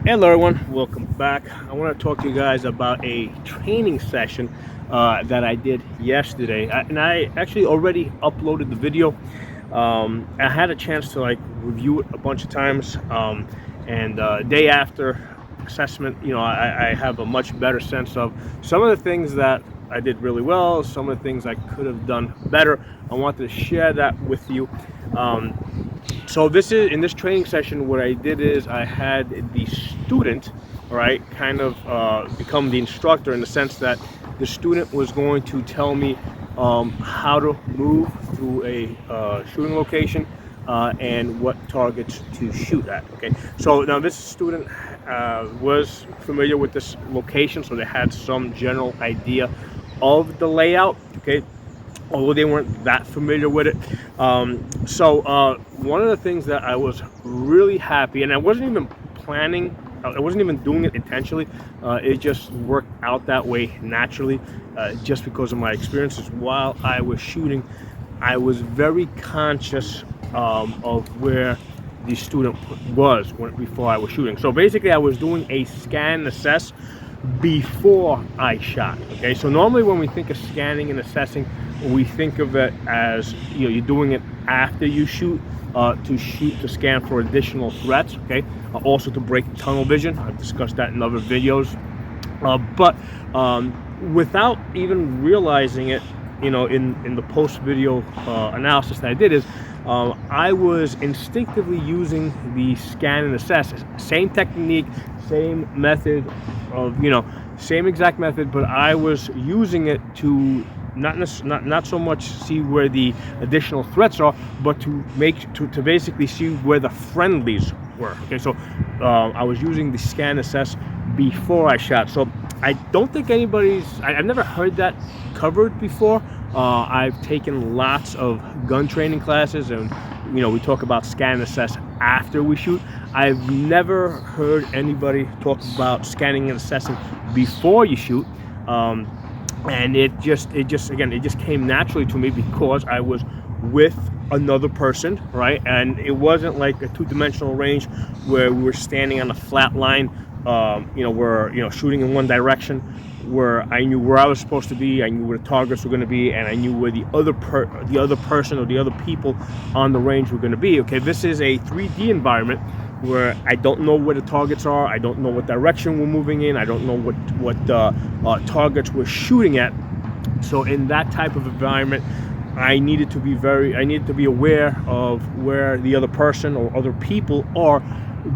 Hello everyone, welcome back. I want to talk to you guys about a training session that I did yesterday, and I actually already uploaded the video. I had a chance to review it a bunch of times, and day after assessment, I have a much better sense of some of the things that I did really well, some of the things I could have done better. I wanted to share that with you. So this is in this training session. What I did is I had the student, all right, kind of become the instructor in the sense that the student was going to tell me how to move through a shooting location and what targets to shoot at. Okay, so now this student was familiar with this location, so they had some general idea of the layout. Okay, although they weren't that familiar with it. So one of the things that I was really happy, and I wasn't even planning, I wasn't even doing it intentionally, it just worked out that way naturally, just because of my experiences while I was shooting. I was very conscious of where the student was before I was shooting. So basically I was doing a scan and assess before I shot. Okay, so normally when we think of scanning and assessing, we think of it as you're doing it after you shoot, to scan for additional threats. Okay, also to break tunnel vision. I've discussed that in other videos, but without even realizing it, in the post video analysis that I did, is I was instinctively using the scan and assess, same technique, same method of, same exact method, but I was using it to not so much see where the additional threats are, but to basically see where the friendlies were. Okay, so I was using the scan assess before I shot. So I don't think I've never heard that covered before. I've taken lots of gun training classes, and we talk about scan and assess after we shoot. I've never heard anybody talk about scanning and assessing before you shoot. And it just came naturally to me because I was with another person, right? And it wasn't like a two-dimensional range where we were standing on a flat line, we're shooting in one direction, where I knew where I was supposed to be, I knew where the targets were going to be, and I knew where the other person or the other people on the range were going to be. Okay, this is a 3D environment where I don't know where the targets are, I don't know what direction we're moving in, I don't know what targets we're shooting at. So in that type of environment, I needed to be aware of where the other person or other people are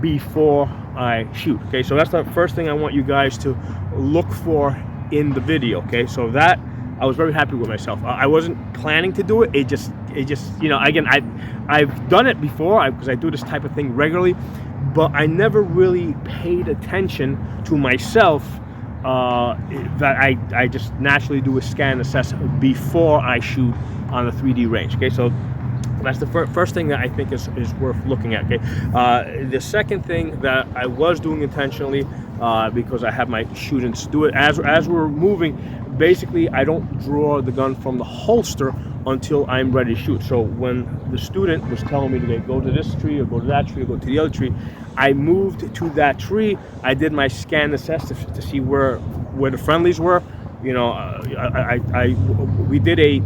before I shoot. Okay, so that's the first thing I want you guys to look for in the video. Okay, so that I was very happy with myself. I wasn't planning to do it. It just again, I've done it before because I do this type of thing regularly, but I never really paid attention to myself, that I just naturally do a scan assess before I shoot on a 3D range. Okay, so that's the first thing that I think is worth looking at. Okay, the second thing that I was doing intentionally, because I have my students do it as we're moving. Basically, I don't draw the gun from the holster until I'm ready to shoot. So when the student was telling me to go to this tree or go to that tree or go to the other tree, I moved to that tree. I did my scan assess to see where the friendlies were. We did a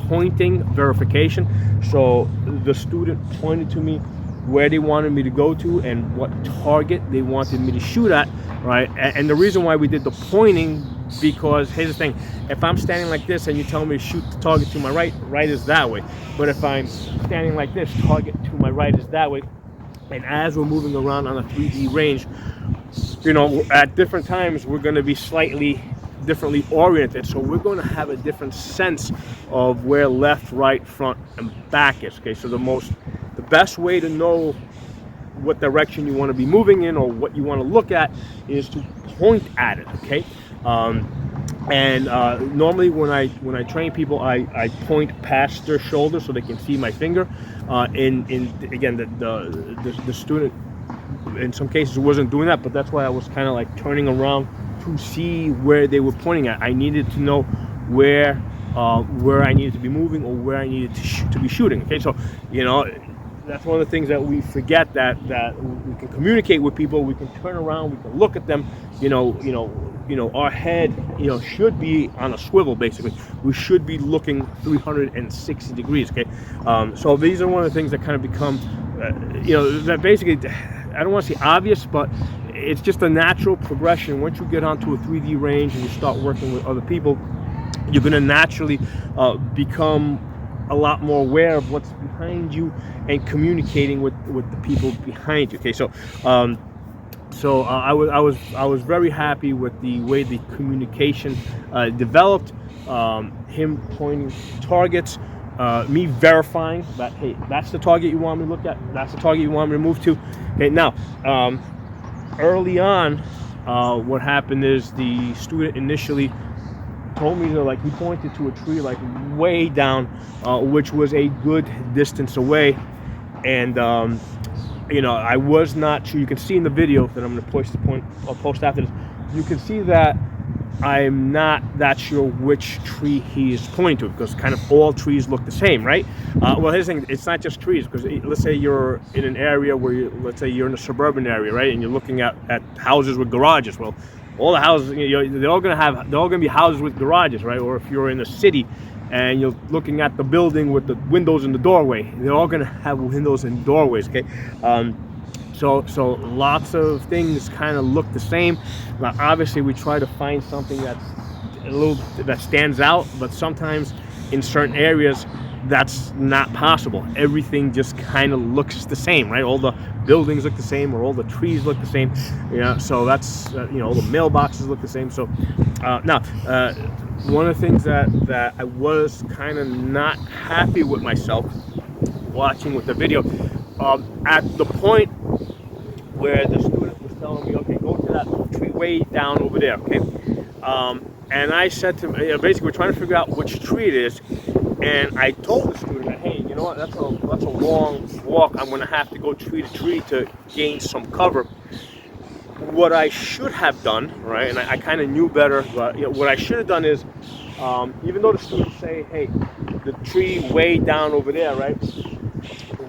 pointing verification. So the student pointed to me where they wanted me to go to and what target they wanted me to shoot at, right? And the reason why we did the pointing, because here's the thing: if I'm standing like this and you tell me to shoot the target to my right is that way. But if I'm standing like this, target to my right is that way. And as we're moving around on a 3D range, at different times we're going to be slightly differently oriented, so we're going to have a different sense of where left, right, front, and back is. Okay, so the best way to know what direction you want to be moving in or what you want to look at is to point at it. Okay, and normally when I train people, I point past their shoulder so they can see my finger. Again, the student in some cases wasn't doing that, but that's why I was kind of like turning around to see where they were pointing at. I needed to know where I needed to be moving or where I needed to be shooting. Okay, so that's one of the things that we forget, that we can communicate with people, we can turn around, we can look at them. Our head, should be on a swivel. Basically, we should be looking 360 degrees. Okay, so these are one of the things that kind of become, that basically, I don't want to say obvious, but it's just a natural progression. Once you get onto a 3D range and you start working with other people, you're going to naturally become a lot more aware of what's behind you and communicating with the people behind you. Okay, so I was very happy with the way the communication developed. Him pointing targets, me verifying that, hey, that's the target you want me to look at, that's the target you want me to move to. Okay, now early on, what happened is the student initially told me to, he pointed to a tree way down, which was a good distance away, and I was not sure. You can see in the video that I'm going to post after this, you can see that I'm not that sure which tree he is pointing to, because kind of all trees look the same, right? Well, here's the thing, it's not just trees, because let's say you're in an area where let's say you're in a suburban area, right, and you're looking at houses with garages. Well, all the houses, they're all going to be houses with garages, right? Or if you're in a city and you're looking at the building with the windows in the doorway, they're all going to have windows and doorways. Okay, so lots of things kind of look the same. Now, obviously, we try to find something that stands out, but sometimes in certain areas that's not possible. Everything just kind of looks the same, right? All the buildings look the same, or all the trees look the same. So that's all the mailboxes look the same. So now one of the things that I was kind of not happy with myself watching with the video, at the point where the student was telling me, okay, go to that tree way down over there, okay? And I said to him, basically, we're trying to figure out which tree it is. And I told the student that, hey, you know what, that's a long walk. I'm going to have to go tree to tree to gain some cover. What I should have done, right, and I kind of knew better, but what I should have done is, even though the students say, hey, the tree way down over there, right,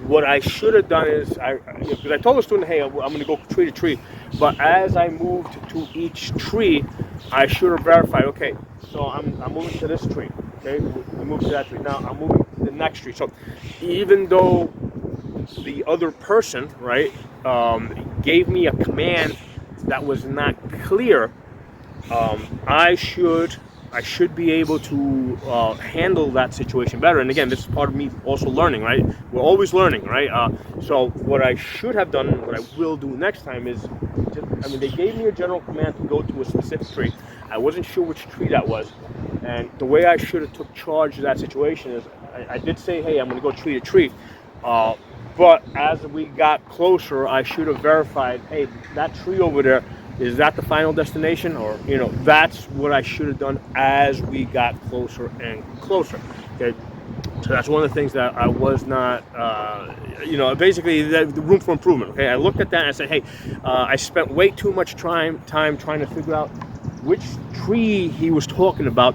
what I should have done is, because I told the student, hey, I'm going to go tree to tree, but as I moved to each tree, I should have verified, okay, so I'm moving to this tree, okay, we moved to that tree, now I'm moving to the next tree. So even though the other person, right, gave me a command that was not clear, I should be able to handle that situation better. And again, this is part of me also learning, right? We're always learning, right? So what I should have done, what I will do next time is, they gave me a general command to go to a specific tree. I wasn't sure which tree that was. And the way I should have took charge of that situation is, I did say, hey, I'm going to go tree to tree. But as we got closer, I should have verified, hey, that tree over there, is that the final destination? Or, that's what I should have done as we got closer and closer. Okay, so that's one of the things that I was not, basically the room for improvement. Okay, I looked at that and I said, hey, I spent way too much time trying to figure out which tree he was talking about,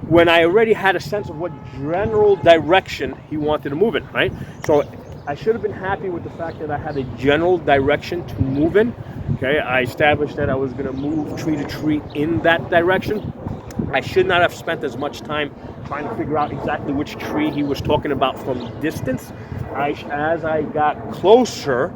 when I already had a sense of what general direction he wanted to move in, right? So I should have been happy with the fact that I had a general direction to move in. Okay, I established that I was going to move tree to tree in that direction. I should not have spent as much time trying to figure out exactly which tree he was talking about from distance. As I got closer,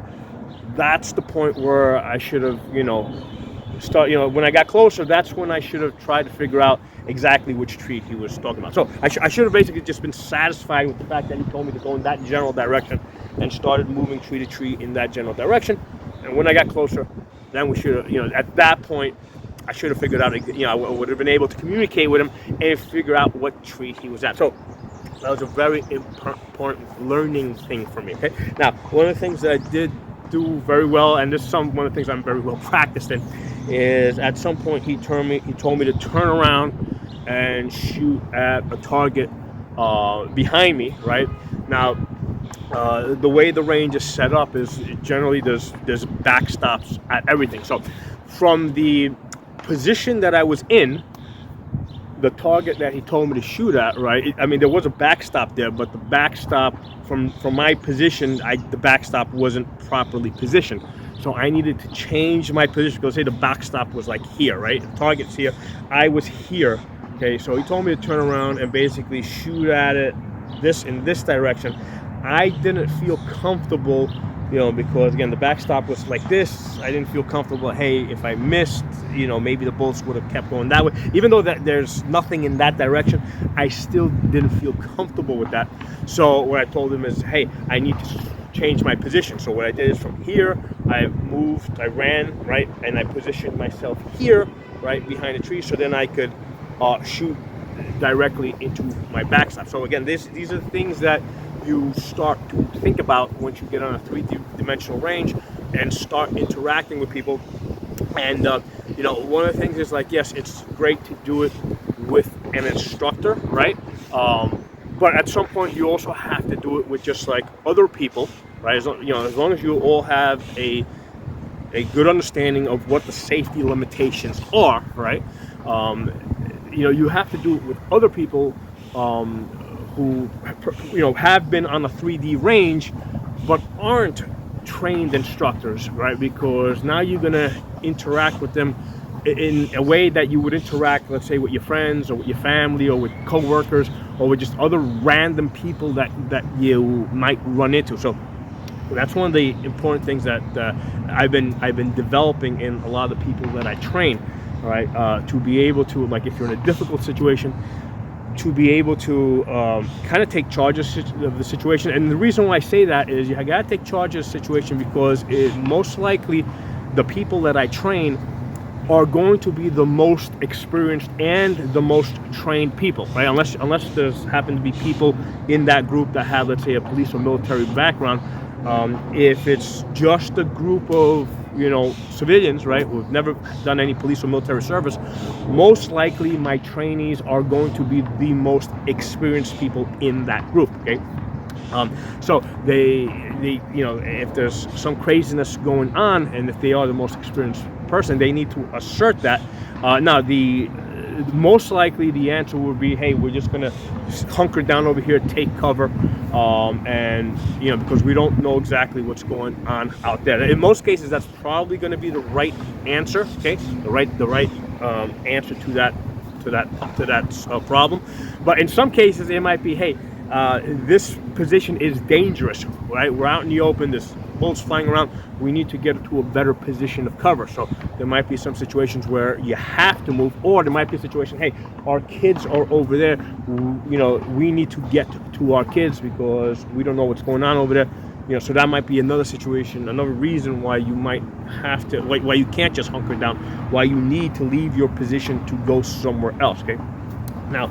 that's the point where I should have, when I got closer, that's when I should have tried to figure out exactly which tree he was talking about. So I should have basically just been satisfied with the fact that he told me to go in that general direction and started moving tree to tree in that general direction. And when I got closer, then we should have, at that point, I should have figured out, I would have been able to communicate with him and figure out what tree he was at. So that was a very important learning thing for me. Okay. Now, one of the things that I did do very well, and this is one of the things I'm very well practiced in, is at some point he told me to turn around and shoot at a target behind me. Right now, the way the range is set up is generally there's backstops at everything. So from the position that I was in, the target that he told me to shoot at, right? I mean, there was a backstop there, but the backstop from my position, the backstop wasn't properly positioned. So I needed to change my position, because say the backstop was like here, right? The target's here. I was here. Okay, so he told me to turn around and basically shoot at it in this direction. I didn't feel comfortable, you know, because again the backstop was like this. I didn't feel comfortable. Hey, if I missed, you know, maybe the bullets would have kept going that way. Even though that there's nothing in that direction, I still didn't feel comfortable with that. So what I told him is, hey, I need to change my position. So what I did is from here, I moved, I ran, right, and I positioned myself here, right, behind a tree, so then I could shoot directly into my backstop. So again, these are things that you start to think about once you get on a three-dimensional range and start interacting with people. And you know, one of the things is like, yes, it's great to do it with an instructor, right? But at some point, you also have to do it with just like other people, right? As long as you all have a good understanding of what the safety limitations are, right? You know, you have to do it with other people who, you know, have been on a 3D range but aren't trained instructors, right? Because now you're gonna interact with them in a way that you would interact, let's say, with your friends or with your family or with co-workers or with just other random people that you might run into. So that's one of the important things that I've been developing in a lot of the people that I train. All right, to be able to, like, if you're in a difficult situation, to be able to kind of take charge of the situation. And the reason why I say that is you got to take charge of the situation, because most likely the people that I train are going to be the most experienced and the most trained people, right? Unless there's happen to be people in that group that have, let's say, a police or military background. If it's just a group of, you know, civilians, right, who've never done any police or military service, most likely my trainees are going to be the most experienced people in that group. Okay, so they you know, if there's some craziness going on and if they are the most experienced person, they need to assert that. Now most likely the answer would be, hey, we're just gonna hunker down over here, take cover, and you know, because we don't know exactly what's going on out there. In most cases, that's probably going to be the right answer. Okay, the right answer to that problem. But in some cases, it might be, hey, this position is dangerous, right? We're out in the open. There's bullets flying around. We need to get to a better position of cover. So there might be some situations where you have to move, or there might be a situation, hey, our kids are over there. You know, we need to get to our kids because we don't know what's going on over there. You know, so that might be another situation, another reason why you might have to, why you can't just hunker down, why you need to leave your position to go somewhere else. Okay. Now,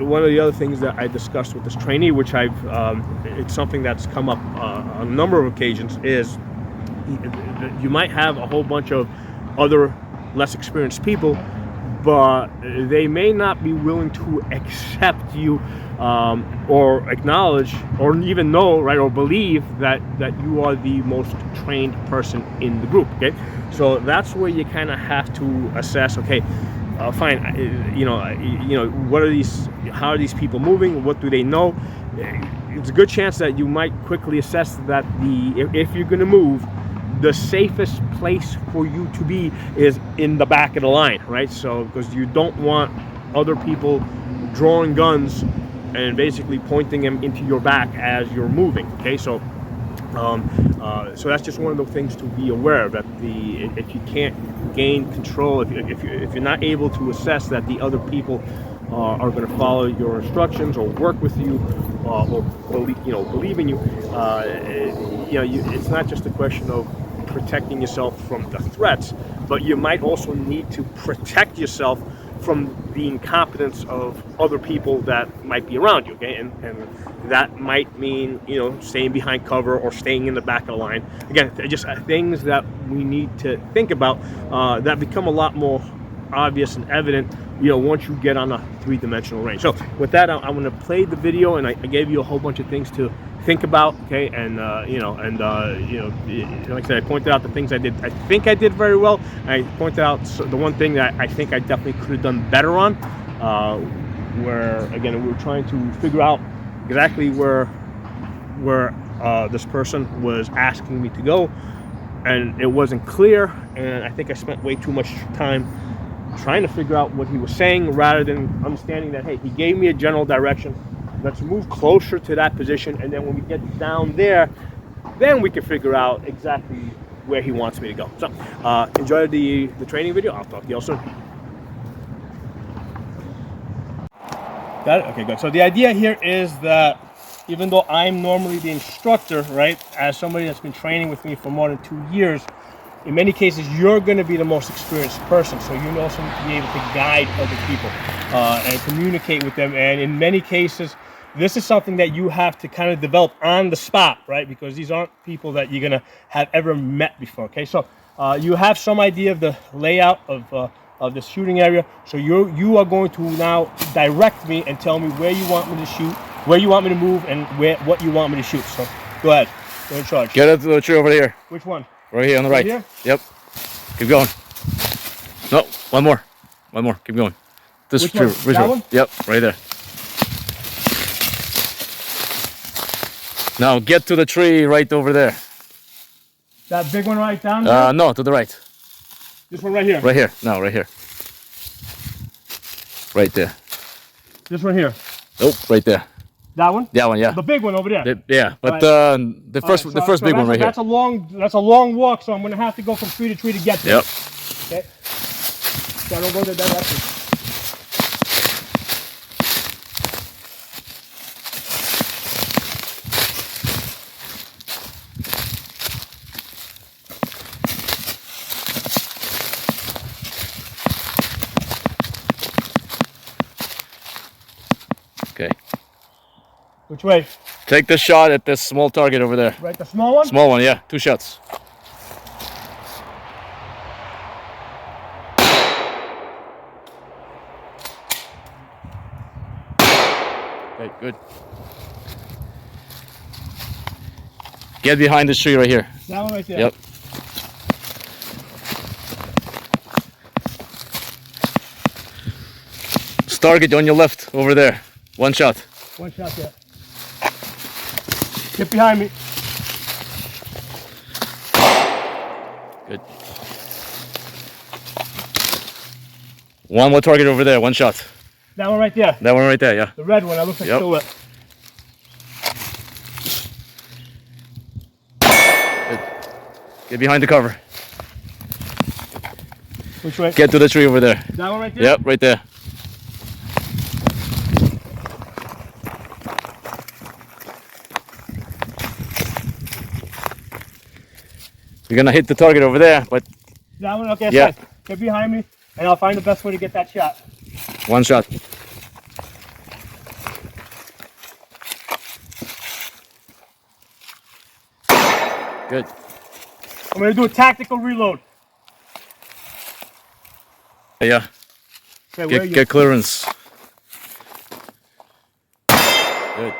one of the other things that I discussed with this trainee, which it's something that's come up on a number of occasions, is you might have a whole bunch of other less experienced people, but they may not be willing to accept you or acknowledge or even know, right, or believe that you are the most trained person in the group. Okay, so that's where you kind of have to assess, okay, fine, you know, what are these? How are these people moving? What do they know? It's a good chance that you might quickly assess that if you're going to move, the safest place for you to be is in the back of the line, right? So because you don't want other people drawing guns and basically pointing them into your back as you're moving. Okay, so so that's just one of the things to be aware of, that if you can't gain control, if you're not able to assess that the other people are going to follow your instructions or work with you or believe in you, it's not just a question of protecting yourself from the threats, but you might also need to protect yourself from the incompetence of other people that might be around you. Okay, and that might mean, you know, staying behind cover or staying in the back of the line. Again, just things that we need to think about that become a lot more obvious and evident, you know, once you get on a three-dimensional range. So with that, I'm going to play the video, and I gave you a whole bunch of things to think about, okay, and like I said, I pointed out the things I think I did very well. I pointed out the one thing that I think I definitely could have done better on, where again we were trying to figure out exactly where this person was asking me to go, and it wasn't clear, and I think I spent way too much time trying to figure out what he was saying rather than understanding that, hey, he gave me a general direction. Let's move closer to that position, and then when we get down there, then we can figure out exactly where he wants me to go. So enjoy the training video. I'll talk to you all soon. Got it? Okay, good. So the idea here is that even though I'm normally the instructor, right, as somebody that's been training with me for more than 2 years, in many cases, you're going to be the most experienced person. So you also need to be able to guide other people and communicate with them. And in many cases, this is something that you have to kind of develop on the spot, right? Because these aren't people that you're going to have ever met before, okay? So you have some idea of the layout of the shooting area. So you are going to now direct me and tell me where you want me to shoot, where you want me to move, and what you want me to shoot. So go ahead. You're in charge. Get up to the tree over here. Which one? Right here on the right. Here? Yep. Keep going. No, one more. One more. Keep going. This Which tree. one? Which That one? one? Yep, right there. Now get to the tree right over there. That big one right down there? No, to the right. This one right here? Right here. No, right here. Right there. This one here? Nope, right there. That one? That one, yeah. The big one over there? Yeah, but Right. the first big one right here. That's a long walk, so I'm going to have to go from tree to tree to get there. Yep. Okay. So I don't go that direction. Okay. Which way? Take the shot at this small target over there. Right, the small one? Small one, yeah. 2 shots. Okay, good. Get behind this tree right here. That one right there? Yep. Target on your left over there. 1 shot. 1 shot there. Get behind me. Good. 1 more target over there. 1 shot. That one right there? That one right there, yeah. The red one, that looks like silhouette. Good. Get behind the cover. Which way? Get to the tree over there. That one right there? Yep, right there. You're gonna hit the target over there, but that one, okay, yeah. Fine. Get behind me, and I'll find the best way to get that shot. 1 shot. Good. I'm gonna do a tactical reload. Yeah. Okay, where are you? Get clearance. Good.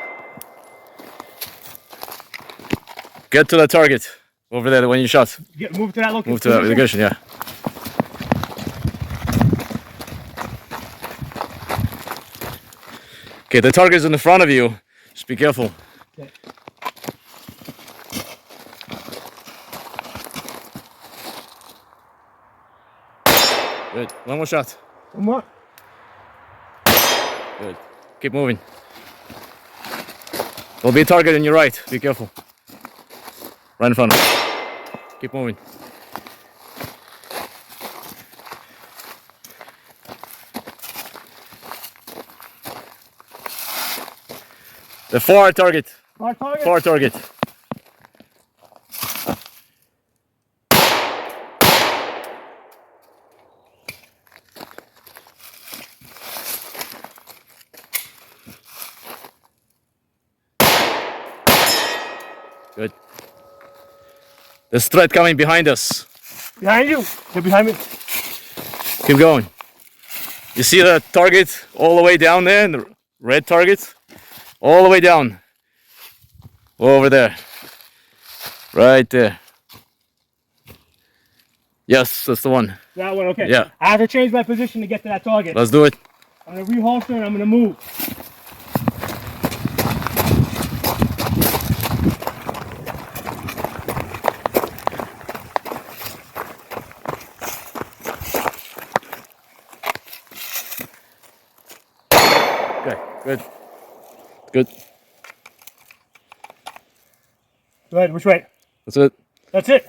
Get to the target over there when you shot. Move to that location. Move to that location, yeah. Okay, the target is in the front of you. Just be careful. Okay. Good. 1 more shot. 1 more. Good. Keep moving. There'll be a target on your right. Be careful. Right in front of you. Keep moving. The far target. Far target? Far target. Good. There's threat coming behind us. Behind you. Get behind me. Keep going. You see the target all the way down there, the red target? All the way down. Over there. Right there. Yes, that's the one. That one, okay. Yeah. I have to change my position to get to that target. Let's do it. I'm gonna reholster and I'm gonna move. Okay, good. Good. Go ahead, which way? That's it. That's it.